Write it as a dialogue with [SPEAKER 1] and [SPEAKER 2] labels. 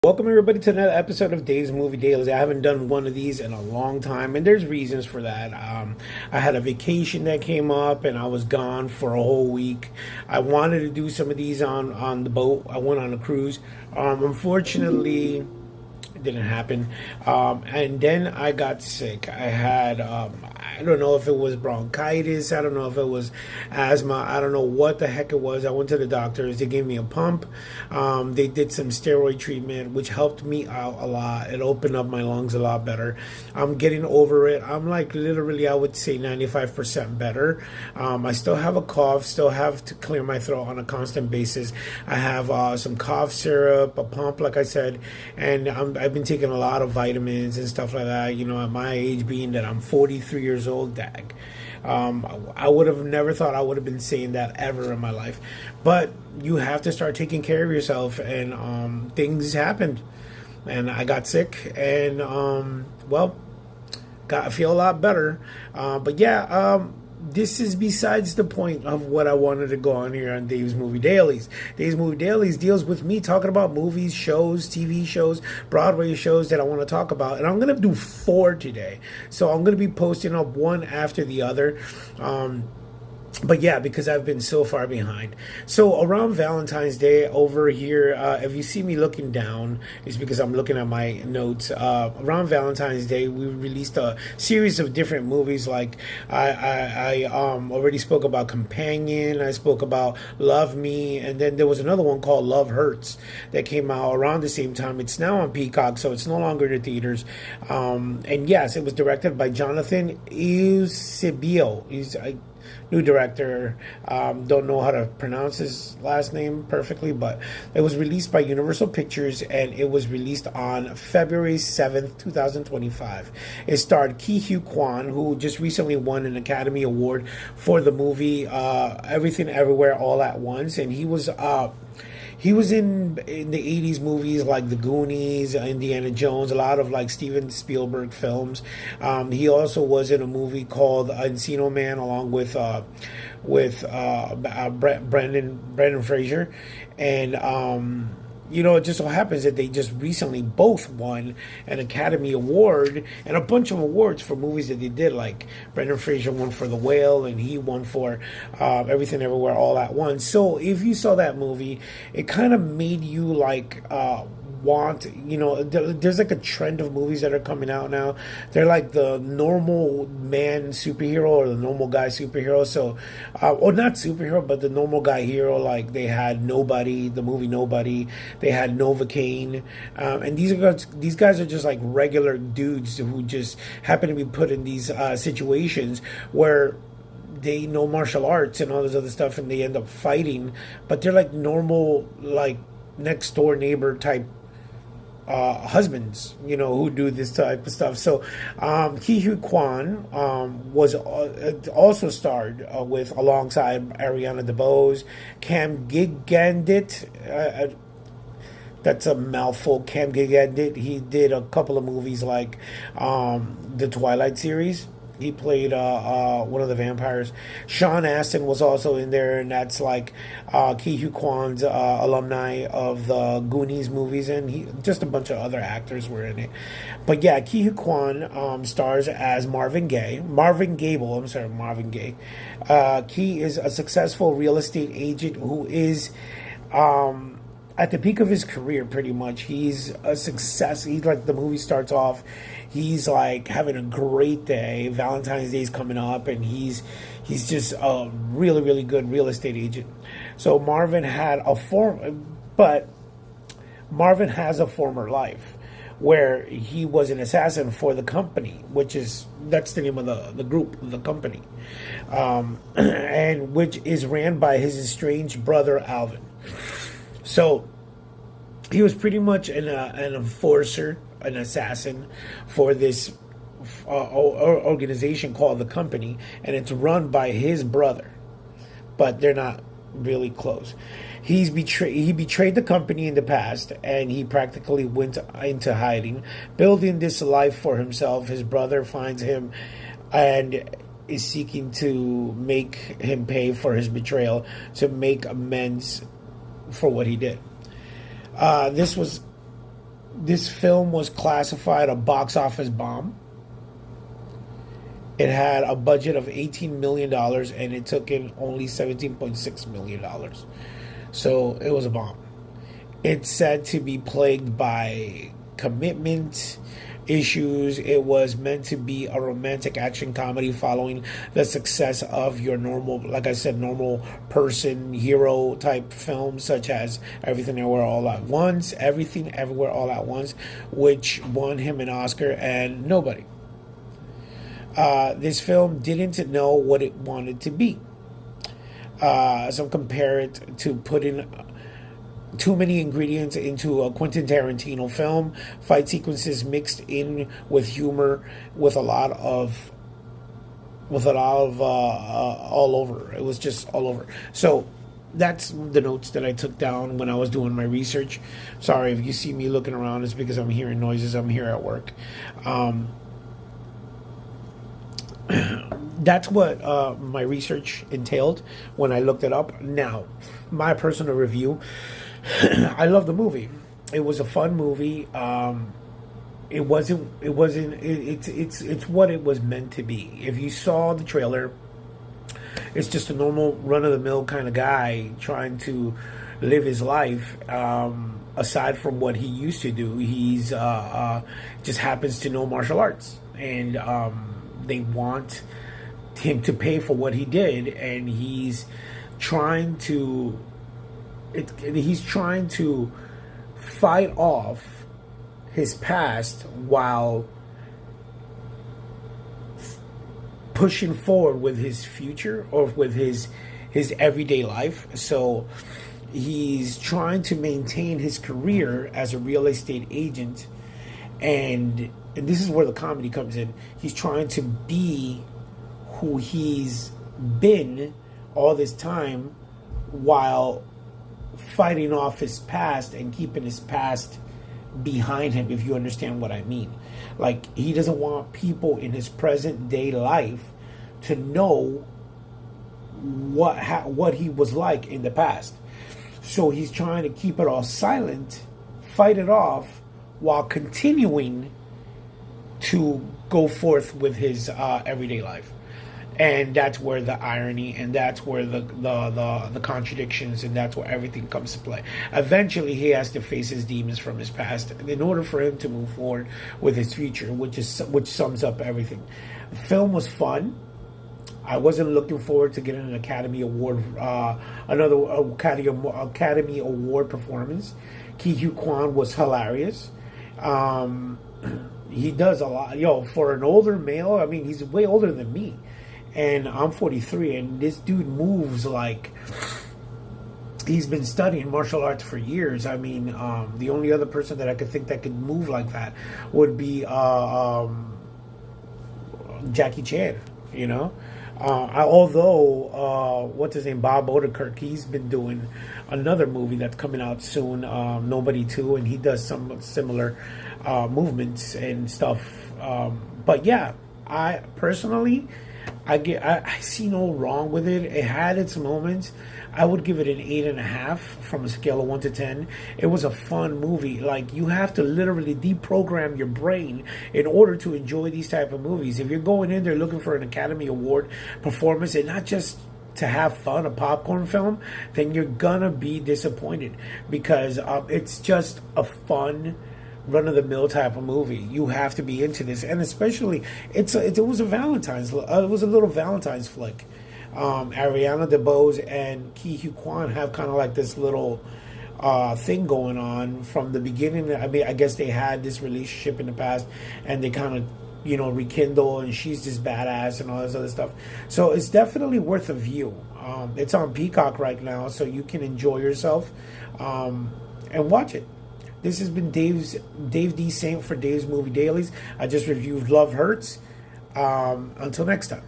[SPEAKER 1] Welcome everybody to another episode of Dailies. I haven't done one of these in a long time, and there's reasons for that. I had a vacation that came up, and I was gone for a whole week. I wanted to do some of these on the boat. I went on a cruise. Unfortunately, it didn't happen. And then I got sick. I had I don't know if it was bronchitis. I don't know if it was asthma. I don't know what the heck it was. I went to the doctors. They gave me a pump. They did some steroid treatment, which helped me out a lot. It opened up my lungs a lot better. I'm getting over it. I'm like literally, I would say 95% better. I still have a cough. Still have to clear my throat on a constant basis. I have some cough syrup, a pump, like I said, and I've been taking a lot of vitamins and stuff like that. You know, at my age, being that I'm 43 years old, dag. I would have never thought I would have been saying that ever in my life. But you have to start taking care of yourself, and things happened. And I got sick, and I feel a lot better. But yeah, this is besides the point of what I wanted to go on here on Dave's Movie Dailies. Dave's Movie Dailies deals with me talking about movies, shows, TV shows, Broadway shows that I want to talk about. And I'm going to do 4 today. So I'm going to be posting up one after the other. But yeah, because I've been so far behind. So around Valentine's Day over here, if you see me looking down, it's because I'm looking at my notes. Around Valentine's Day, we released a series of different movies. Like I already spoke about Companion. I spoke about Love Me. And then there was another one called Love Hurts that came out around the same time. It's now on Peacock, so it's no longer in the theaters. And yes, it was directed by Jonathan Eusebio. New director. Don't know how to pronounce his last name perfectly, but it was released by Universal Pictures, and it was released on February 7th, 2025. It starred Ki Hugh Kwan, who just recently won an Academy Award for the movie Everything Everywhere All at Once, and he was in the 80s movies like The Goonies, Indiana Jones, a lot of like Steven Spielberg films. He also was in a movie called Encino Man along with Brendan Fraser. And it just so happens that they just recently both won an Academy Award and a bunch of awards for movies that they did. Like Brendan Fraser won for The Whale, and he won for Everything Everywhere All at Once. So if you saw that movie, it kind of made you like there's like a trend of movies that are coming out now. They're like the normal man superhero or the normal guy superhero. So or not superhero, but the normal guy hero. Like they had Nobody, the movie Nobody. They had Novocaine, and these guys are just like regular dudes who just happen to be put in these situations where they know martial arts and all this other stuff, and they end up fighting. But they're like normal, like next door neighbor type husbands, who do this type of stuff. So Ki Hugh Kwan was also starred alongside Ariana DeBose, Cam Gigandit. That's a mouthful. Cam Gigandit. He did a couple of movies like the Twilight series. He played one of the vampires. Sean Astin was also in there, and that's like Ki Hugh Kwan's alumni of the Goonies movies, and just a bunch of other actors were in it. But yeah, Ki Hugh Kwan stars as Marvin Gaye. Marvin Gaye. Ki is a successful real estate agent who is at the peak of his career, pretty much. He's a success. He's like, the movie starts off, he's like having a great day. Valentine's Day is coming up, and he's just a really, really good real estate agent. So Marvin has a former life where he was an assassin for the company, that's the name of the group, the company, and which is ran by his estranged brother Alvin. So he was pretty much an enforcer, an assassin for this organization called the Company, and it's run by his brother, but they're not really close. He betrayed the company in the past, and he practically went into hiding, building this life for himself. His brother finds him and is seeking to make him pay for his betrayal, to make amends for what he did. This was This film was classified a box office bomb. It had a budget of $18 million and it took in only $17.6 million. So it was a bomb. It's said to be plagued by commitment issues. It was meant to be a romantic action comedy following the success of your normal, like I said, normal person hero type films such as Everything Everywhere All at Once, Everything Everywhere All at Once, which won him an Oscar, and Nobody. This film didn't know what it wanted to be. Some compare it to putting too many ingredients into a Quentin Tarantino film. Fight sequences mixed in with humor, with a lot of all over. It was just all over. So that's the notes that I took down when I was doing my research. Sorry if you see me looking around, it's because I'm hearing noises. I'm here at work. That's what my research entailed when I looked it up. Now, my personal review. I love the movie. It was a fun movie. It wasn't. It's what it was meant to be. If you saw the trailer, it's just a normal run of the mill kind of guy trying to live his life. Aside from what he used to do, he's just happens to know martial arts, and they want him to pay for what he did, and he's trying to fight off his past while pushing forward with his future or with his everyday life. So he's trying to maintain his career as a real estate agent, and this is where the comedy comes in. He's trying to be who he's been all this time while fighting off his past and keeping his past behind him, if you understand what I mean. Like, he doesn't want people in his present day life to know what he was like in the past. So he's trying to keep it all silent, fight it off, while continuing to go forth with his everyday life. And that's where the irony, and that's where the contradictions, and that's where everything comes to play. Eventually, he has to face his demons from his past in order for him to move forward with his future, which sums up everything. The film was fun. I wasn't looking forward to getting an Academy Award, another Academy Award performance. Ki Hugh Kwan was hilarious. He does a lot, for an older male. I mean, he's way older than me. And I'm 43, and this dude moves like he's been studying martial arts for years. I mean, the only other person that I could think that could move like that would be Jackie Chan, although, what's his name, Bob Odenkirk, he's been doing another movie that's coming out soon, Nobody 2, and he does some similar movements and stuff. But yeah, I personally... I see no wrong with it. It had its moments. I would give it an 8.5 from a scale of 1 to 10. It was a fun movie. Like, you have to literally deprogram your brain in order to enjoy these type of movies. If you're going in there looking for an Academy Award performance and not just to have fun, a popcorn film, then you're gonna be disappointed, because it's just a fun, run-of-the-mill type of movie. You have to be into this, and especially it was a little Valentine's flick. Ariana DeBose and Ki Hugh Kwan have kind of like this little thing going on from the beginning. I mean, I guess they had this relationship in the past, and they kind of rekindle, and she's just badass and all this other stuff. So it's definitely worth a view. It's on Peacock right now, so you can enjoy yourself and watch it. This has been Dave D. Saint for Dave's Movie Dailies. I just reviewed Love Hurts. Until next time.